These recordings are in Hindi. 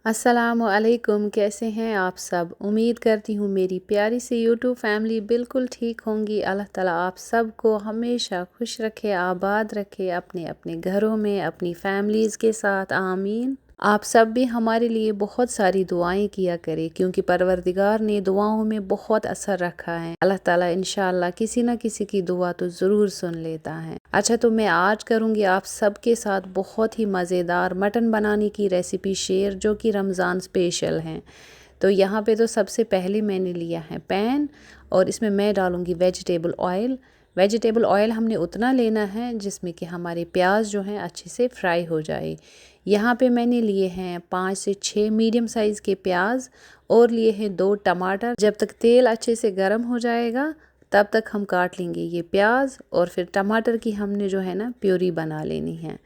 अस्सलामुअलैकुम। कैसे हैं आप सब? उम्मीद करती हूँ मेरी प्यारी सी यूट्यूब फैमिली बिल्कुल ठीक होंगी। अल्लाह ताला आप सबको हमेशा खुश रखे, आबाद रखे अपने अपने घरों में, अपनी फैमिलीज़ के साथ। आमीन। आप सब भी हमारे लिए बहुत सारी दुआएं किया करें, क्योंकि परवरदिगार ने दुआओं में बहुत असर रखा है। अल्लाह ताला इंशाअल्लाह किसी न किसी की दुआ तो ज़रूर सुन लेता है। अच्छा, तो मैं आज करूँगी आप सबके साथ बहुत ही मज़ेदार मटन बनाने की रेसिपी शेयर, जो कि रमज़ान स्पेशल हैं। तो यहाँ पे तो सबसे पहले मैंने लिया है पैन, और इसमें मैं डालूँगी वेजिटेबल ऑयल। वेजिटेबल ऑयल हमने उतना लेना है जिसमें कि हमारे प्याज जो हैं अच्छे से फ्राई हो जाए। यहाँ पे मैंने लिए हैं 5 से 6 मीडियम साइज़ के प्याज, और लिए हैं 2 टमाटर। जब तक तेल अच्छे से गर्म हो जाएगा तब तक हम काट लेंगे ये प्याज, और फिर टमाटर की हमने जो है ना प्यूरी बना लेनी है।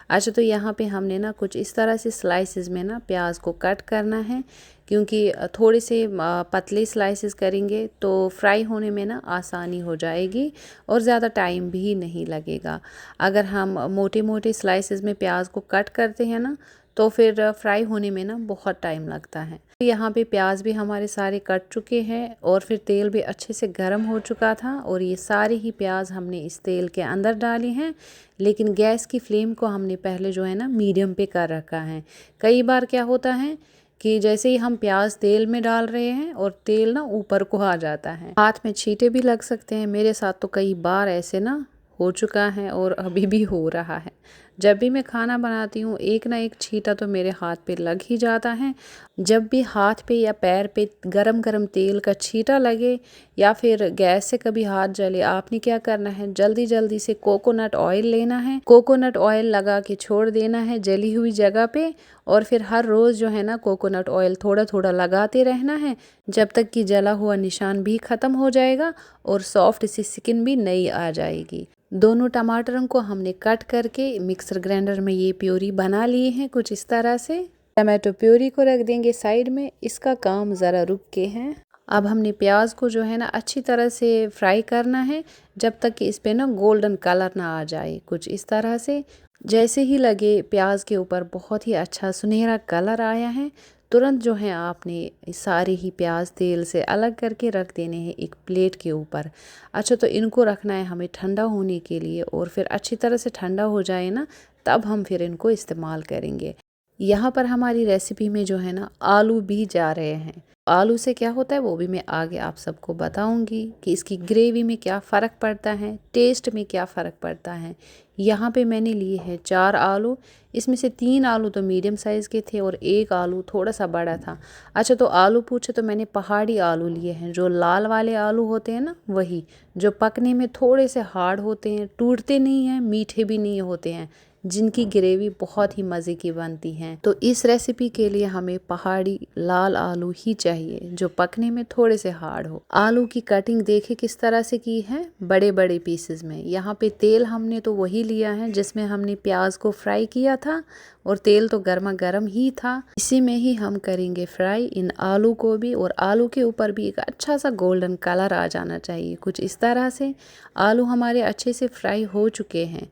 अच्छा, तो यहाँ पे हमने ना कुछ इस तरह से स्लाइसेस में ना प्याज को कट करना है, क्योंकि थोड़े से पतले स्लाइसेस करेंगे तो फ्राई होने में ना आसानी हो जाएगी और ज़्यादा टाइम भी नहीं लगेगा। अगर हम मोटे मोटे स्लाइसेस में प्याज को कट करते हैं ना, तो फिर फ्राई होने में ना बहुत टाइम लगता है। यहाँ पे प्याज भी हमारे सारे कट चुके हैं, और फिर तेल भी अच्छे से गर्म हो चुका था, और ये सारे ही प्याज हमने इस तेल के अंदर डाले हैं। लेकिन गैस की फ्लेम को हमने पहले जो है ना मीडियम पे कर रखा है। कई बार क्या होता है कि जैसे ही हम प्याज तेल में डाल रहे हैं और तेल ना ऊपर को आ जाता है, हाथ में छींटे भी लग सकते हैं। मेरे साथ तो कई बार ऐसे ना हो चुका है, और अभी भी हो रहा है। जब भी मैं खाना बनाती हूँ एक ना एक छींटा तो मेरे हाथ पे लग ही जाता है। जब भी हाथ पे या पैर पे गरम गरम तेल का छींटा लगे, या फिर गैस से कभी हाथ जले, आपने क्या करना है, जल्दी जल्दी से कोकोनट ऑयल लेना है। कोकोनट ऑयल लगा के छोड़ देना है जली हुई जगह पे, और फिर हर रोज़ जो है ना कोकोनट ऑयल थोड़ा थोड़ा लगाते रहना है, जब तक कि जला हुआ निशान भी ख़त्म हो जाएगा और सॉफ्ट सी स्किन भी नई आ जाएगी। दोनों टमाटरों को हमने कट करके मिक्सर ग्राइंडर में ये प्यूरी बना लिए हैं कुछ इस तरह से। टमाटो प्यूरी को रख देंगे साइड में, इसका काम ज़रा रुक के हैं। अब हमने प्याज को जो है ना अच्छी तरह से फ्राई करना है, जब तक कि इस पे ना गोल्डन कलर ना आ जाए, कुछ इस तरह से। जैसे ही लगे प्याज के ऊपर बहुत ही अच्छा सुनहरा कलर आया है, तुरंत जो है आपने सारे ही प्याज तेल से अलग करके रख देने हैं एक प्लेट के ऊपर। अच्छा, तो इनको रखना है हमें ठंडा होने के लिए, और फिर अच्छी तरह से ठंडा हो जाए ना, तब हम फिर इनको इस्तेमाल करेंगे। यहाँ पर हमारी रेसिपी में जो है ना आलू भी जा रहे हैं। आलू से क्या होता है वो भी मैं आगे आप सबको बताऊंगी कि इसकी ग्रेवी में क्या फ़र्क पड़ता है, टेस्ट में क्या फ़र्क पड़ता है। यहाँ पे मैंने लिए हैं 4 आलू। इसमें से 3 आलू तो मीडियम साइज़ के थे और 1 आलू थोड़ा सा बड़ा था। अच्छा, तो आलू पूछे तो मैंने पहाड़ी आलू लिए हैं, जो लाल वाले आलू होते हैं ना, वही जो पकने में थोड़े से हार्ड होते हैं, टूटते नहीं हैं, मीठे भी नहीं होते हैं, जिनकी ग्रेवी बहुत ही मज़े की बनती है। तो इस रेसिपी के लिए हमें पहाड़ी लाल आलू ही चाहिए, जो पकने में थोड़े से हार्ड हो। आलू की कटिंग देखे किस तरह से की है, बड़े बड़े पीसेस में। यहाँ पे तेल हमने तो वही लिया है जिसमें हमने प्याज को फ्राई किया था, और तेल तो गर्मा गर्म ही था। इसी में ही हम करेंगे फ्राई इन आलू को भी, और आलू के ऊपर भी एक अच्छा सा गोल्डन कलर आ जाना चाहिए, कुछ इस तरह से। आलू हमारे अच्छे से फ्राई हो चुके हैं।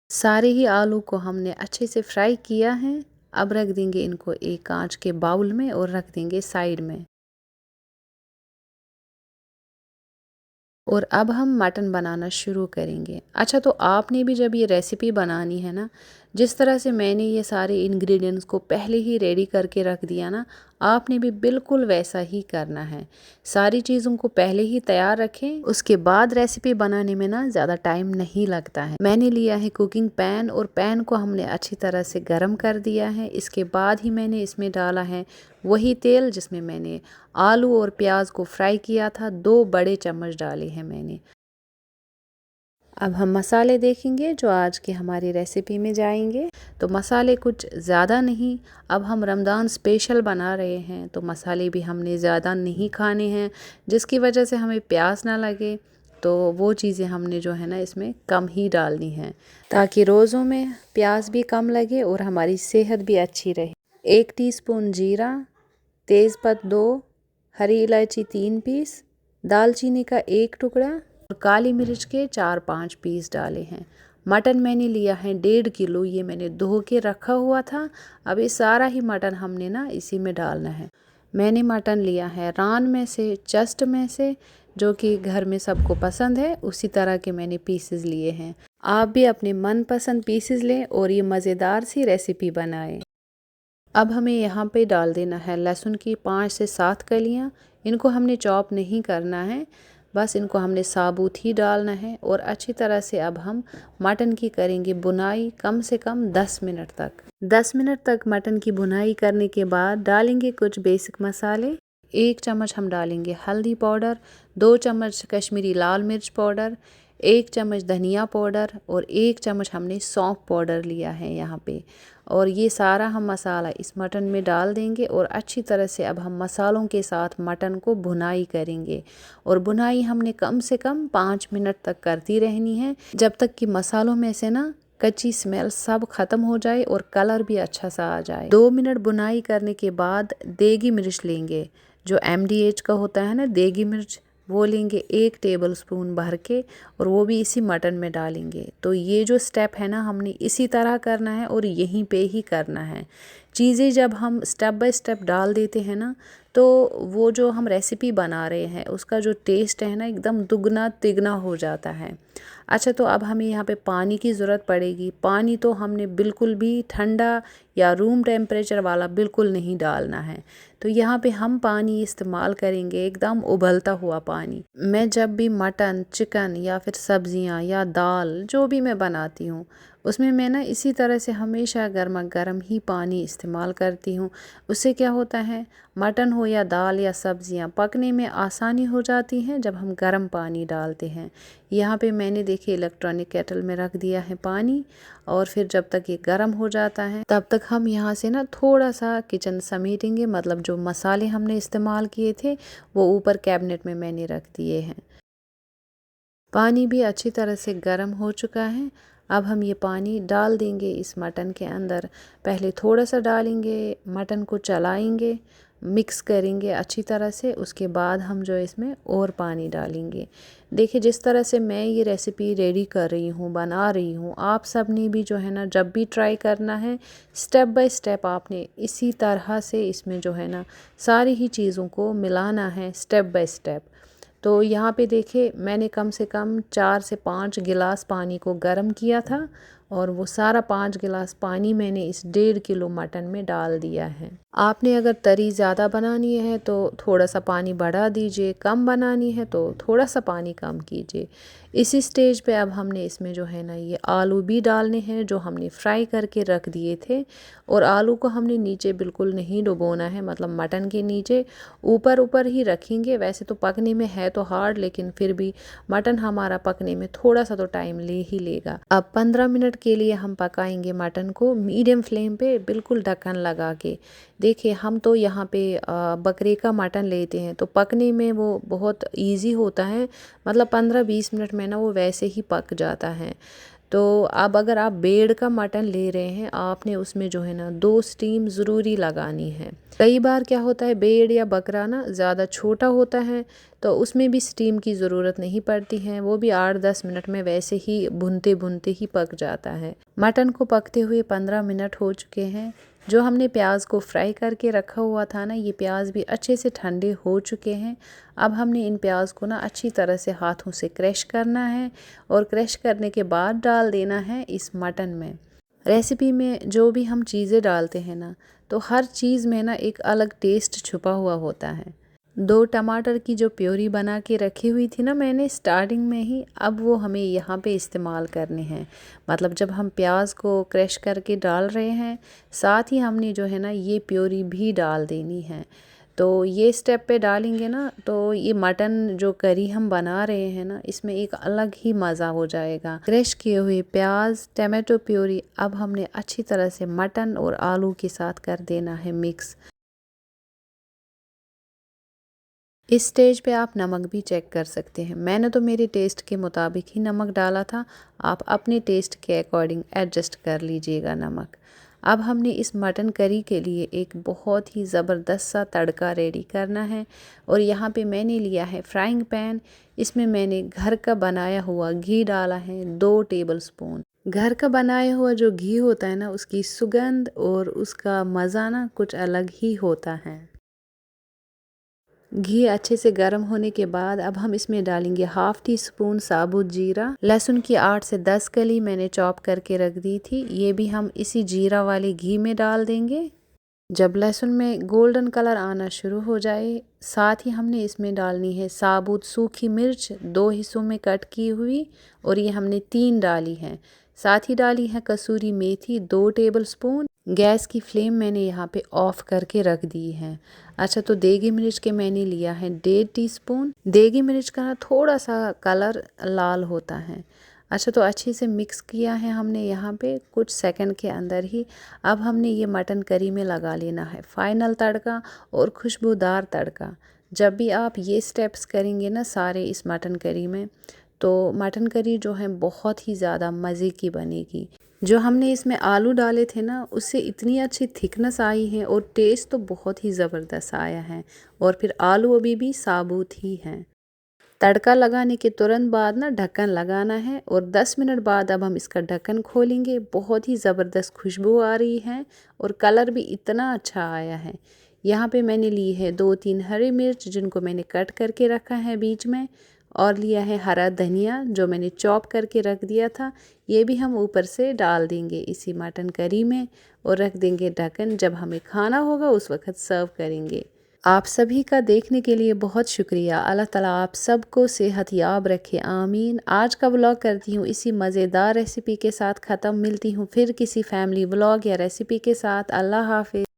सारे ही आलू को हमने अच्छे से फ्राई किया है। अब रख देंगे इनको एक कांच के बाउल में, और रख देंगे साइड में। और अब हम मटन बनाना शुरू करेंगे। अच्छा, तो आपने भी जब ये रेसिपी बनानी है ना, जिस तरह से मैंने ये सारे इंग्रेडिएंट्स को पहले ही रेडी करके रख दिया ना, आपने भी बिल्कुल वैसा ही करना है। सारी चीज़ों को पहले ही तैयार रखें, उसके बाद रेसिपी बनाने में ना ज़्यादा टाइम नहीं लगता है। मैंने लिया है कुकिंग पैन, और पैन को हमने अच्छी तरह से गर्म कर दिया है। इसके बाद ही मैंने इसमें डाला है वही तेल जिसमें मैंने आलू और प्याज को फ्राई किया था। 2 बड़े चम्मच डाले हैं मैंने। अब हम मसाले देखेंगे जो आज की हमारी रेसिपी में जाएंगे। तो मसाले कुछ ज़्यादा नहीं, अब हम रमज़ान स्पेशल बना रहे हैं, तो मसाले भी हमने ज़्यादा नहीं खाने हैं, जिसकी वजह से हमें प्यास ना लगे। तो वो चीज़ें हमने जो है ना इसमें कम ही डालनी है, ताकि रोज़ों में प्याज भी कम लगे और हमारी सेहत भी अच्छी रहे। 1 टीस्पून जीरा, तेज़पत्ता 2, हरी इलायची 3 पीस, दालचीनी का 1 टुकड़ा, और काली मिर्च के 4-5 पीस डाले हैं। मटन मैंने लिया है 1.5 किलो, ये मैंने धो के रखा हुआ था। अब ये सारा ही मटन हमने ना इसी में डालना है। मैंने मटन लिया है रान में से, चस्ट में से, जो कि घर में सबको पसंद है, उसी तरह के मैंने पीसेस लिए हैं। आप भी अपने मनपसंद पीसेस लें और ये मज़ेदार सी रेसिपी बनाएं। अब हमें यहाँ पे डाल देना है लहसुन की 5 से 7 कलियाँ। इनको हमने चॉप नहीं करना है, बस इनको हमने साबुत ही डालना है। और अच्छी तरह से अब हम मटन की करेंगे बुनाई कम से कम 10 मिनट तक। 10 मिनट तक मटन की बुनाई करने के बाद डालेंगे कुछ बेसिक मसाले। 1 चम्मच हम डालेंगे हल्दी पाउडर, 2 चम्मच कश्मीरी लाल मिर्च पाउडर, 1 चम्मच धनिया पाउडर और 1 चम्मच हमने सौंफ पाउडर लिया है यहाँ पे। और ये सारा हम मसाला इस मटन में डाल देंगे और अच्छी तरह से अब हम मसालों के साथ मटन को भुनाई करेंगे। और भुनाई हमने कम से कम 5 मिनट तक करती रहनी है, जब तक कि मसालों में से ना कच्ची स्मेल सब ख़त्म हो जाए और कलर भी अच्छा सा आ जाए। 2 मिनट बुनाई करने के बाद देगी मिर्च लेंगे, जो MDH का होता है ना देगी मिर्च, वो लेंगे 1 टेबलस्पून भर के और वो भी इसी मटन में डालेंगे। तो ये जो स्टेप है ना हमने इसी तरह करना है और यहीं पे ही करना है। चीज़ें जब हम स्टेप बाय स्टेप डाल देते हैं ना, तो वो जो हम रेसिपी बना रहे हैं उसका जो टेस्ट है ना एकदम दुगना तिगना हो जाता है। अच्छा, तो अब हमें यहाँ पे पानी की ज़रूरत पड़ेगी। पानी तो हमने बिल्कुल भी ठंडा या रूम टेम्परेचर वाला बिल्कुल नहीं डालना है। तो यहाँ पे हम पानी इस्तेमाल करेंगे एकदम उबलता हुआ पानी। मैं जब भी मटन, चिकन या फिर सब्जियाँ या दाल जो भी मैं बनाती हूँ उसमें मैं ना इसी तरह से हमेशा गर्मा गर्म ही पानी इस्तेमाल करती हूँ। उससे क्या होता है, मटन हो या दाल या सब्जियाँ पकने में आसानी हो जाती हैं जब हम गर्म पानी डालते हैं। यहाँ पे मैंने देखिए इलेक्ट्रॉनिक केटल में रख दिया है पानी, और फिर जब तक ये गर्म हो जाता है तब तक हम यहाँ से ना थोड़ा सा किचन समेटेंगे। मतलब जो मसाले हमने इस्तेमाल किए थे वो ऊपर कैबिनेट में मैंने रख दिए हैं। पानी भी अच्छी तरह से गर्म हो चुका है। अब हम ये पानी डाल देंगे इस मटन के अंदर। पहले थोड़ा सा डालेंगे, मटन को चलाएंगे, मिक्स करेंगे अच्छी तरह से। उसके बाद हम जो इसमें और पानी डालेंगे। देखिए जिस तरह से मैं ये रेसिपी रेडी कर रही हूँ, बना रही हूँ, आप सब ने भी जो है ना जब भी ट्राई करना है स्टेप बाय स्टेप आपने इसी तरह से इसमें जो है ना सारी ही चीज़ों को मिलाना है स्टेप बाय स्टेप। तो यहाँ पे देखिए मैंने कम से कम 4 से 5 गिलास पानी को गर्म किया था और वो सारा 5 गिलास पानी मैंने इस 1.5 किलो मटन में डाल दिया है। आपने अगर तरी ज़्यादा बनानी है तो थोड़ा सा पानी बढ़ा दीजिए, कम बनानी है तो थोड़ा सा पानी कम कीजिए। इसी स्टेज पे अब हमने इसमें जो है ना ये आलू भी डालने हैं जो हमने फ्राई करके रख दिए थे। और आलू को हमने नीचे बिल्कुल नहीं डुबोना है, मतलब मटन के नीचे ऊपर ऊपर ही रखेंगे। वैसे तो पकने में है तो हार्ड, लेकिन फिर भी मटन हमारा पकने में थोड़ा सा तो टाइम ले ही लेगा। अब 15 मिनट के लिए हम पकाएंगे मटन को मीडियम फ्लेम पे बिल्कुल ढक्कन लगा के। देखिए हम तो यहाँ पे बकरे का मटन लेते हैं तो पकने में वो बहुत इजी होता है, मतलब 15-20 मिनट में ना वो वैसे ही पक जाता है। तो अब अगर आप भेड़ का मटन ले रहे हैं, आपने उसमें जो है ना 2 स्टीम ज़रूरी लगानी है। कई बार क्या होता है भेड़ या बकरा ना ज़्यादा छोटा होता है तो उसमें भी स्टीम की ज़रूरत नहीं पड़ती है, वो भी 8-10 मिनट में वैसे ही भुनते भुनते ही पक जाता है। मटन को पकते हुए 15 मिनट हो चुके हैं। जो हमने प्याज को फ्राई करके रखा हुआ था ना, ये प्याज भी अच्छे से ठंडे हो चुके हैं। अब हमने इन प्याज को ना अच्छी तरह से हाथों से क्रश करना है और क्रश करने के बाद डाल देना है इस मटन में। रेसिपी में जो भी हम चीज़ें डालते हैं ना, तो हर चीज़ में ना एक अलग टेस्ट छुपा हुआ होता है। 2 टमाटर की जो प्योरी बना के रखी हुई थी ना मैंने स्टार्टिंग में ही, अब वो हमें यहाँ पे इस्तेमाल करने हैं। मतलब जब हम प्याज को क्रश करके डाल रहे हैं, साथ ही हमने जो है ना ये प्योरी भी डाल देनी है। तो ये स्टेप पे डालेंगे ना तो ये मटन जो करी हम बना रहे हैं ना, इसमें एक अलग ही मज़ा हो जाएगा। क्रश किए हुए प्याज, टमाटो प्योरी अब हमने अच्छी तरह से मटन और आलू के साथ कर देना है मिक्स। इस स्टेज पे आप नमक भी चेक कर सकते हैं। मैंने तो मेरे टेस्ट के मुताबिक ही नमक डाला था, आप अपने टेस्ट के अकॉर्डिंग एडजस्ट कर लीजिएगा नमक। अब हमने इस मटन करी के लिए एक बहुत ही ज़बरदस्त सा तड़का रेडी करना है। और यहाँ पे मैंने लिया है फ्राइंग पैन, इसमें मैंने घर का बनाया हुआ घी डाला है 2 टेबलस्पून। घर का बनाया हुआ जो घी होता है ना, उसकी सुगंध और उसका मज़ा ना कुछ अलग ही होता है। घी अच्छे से गर्म होने के बाद अब हम इसमें डालेंगे हाफ़ टी स्पून साबुत जीरा। लहसुन की 8 से 10 कली मैंने चॉप करके रख दी थी, ये भी हम इसी जीरा वाले घी में डाल देंगे। जब लहसुन में गोल्डन कलर आना शुरू हो जाए, साथ ही हमने इसमें डालनी है साबुत सूखी मिर्च 2 हिस्सों में कट की हुई, और ये हमने 3 डाली हैं। साथ ही डाली है कसूरी मेथी 2 टेबलस्पून। गैस की फ्लेम मैंने यहाँ पे ऑफ करके रख दी है। अच्छा, तो देगी मिर्च के मैंने लिया है 1.5 टीस्पून। देगी मिर्च का ना थोड़ा सा कलर लाल होता है। अच्छा, तो अच्छे से मिक्स किया है हमने यहाँ पे कुछ सेकंड के अंदर ही। अब हमने ये मटन करी में लगा लेना है फाइनल तड़का और खुशबूदार तड़का। जब भी आप ये स्टेप्स करेंगे ना सारे इस मटन करी में, तो मटन करी जो है बहुत ही ज़्यादा मज़े की बनेगी। जो हमने इसमें आलू डाले थे ना, उससे इतनी अच्छी थिकनेस आई है और टेस्ट तो बहुत ही ज़बरदस्त आया है। और फिर आलू अभी भी साबुत ही हैं। तड़का लगाने के तुरंत बाद ना ढक्कन लगाना है, और 10 मिनट बाद अब हम इसका ढक्कन खोलेंगे। बहुत ही ज़बरदस्त खुशबू आ रही है और कलर भी इतना अच्छा आया है। यहाँ पे मैंने ली है 2-3 हरी मिर्च जिनको मैंने कट करके रखा है बीच में, और लिया है हरा धनिया जो मैंने चॉप करके रख दिया था। ये भी हम ऊपर से डाल देंगे इसी मटन करी में और रख देंगे ढक्कन। जब हमें खाना होगा उस वक़्त सर्व करेंगे। आप सभी का देखने के लिए बहुत शुक्रिया। अल्लाह ताला आप सबको सेहत याब रखे, आमीन। आज का व्लॉग करती हूँ इसी मज़ेदार रेसिपी के साथ ख़त्म। मिलती हूँ फिर किसी फैमिली व्लॉग या रेसिपी के साथ। अल्लाह हाफ़िज़।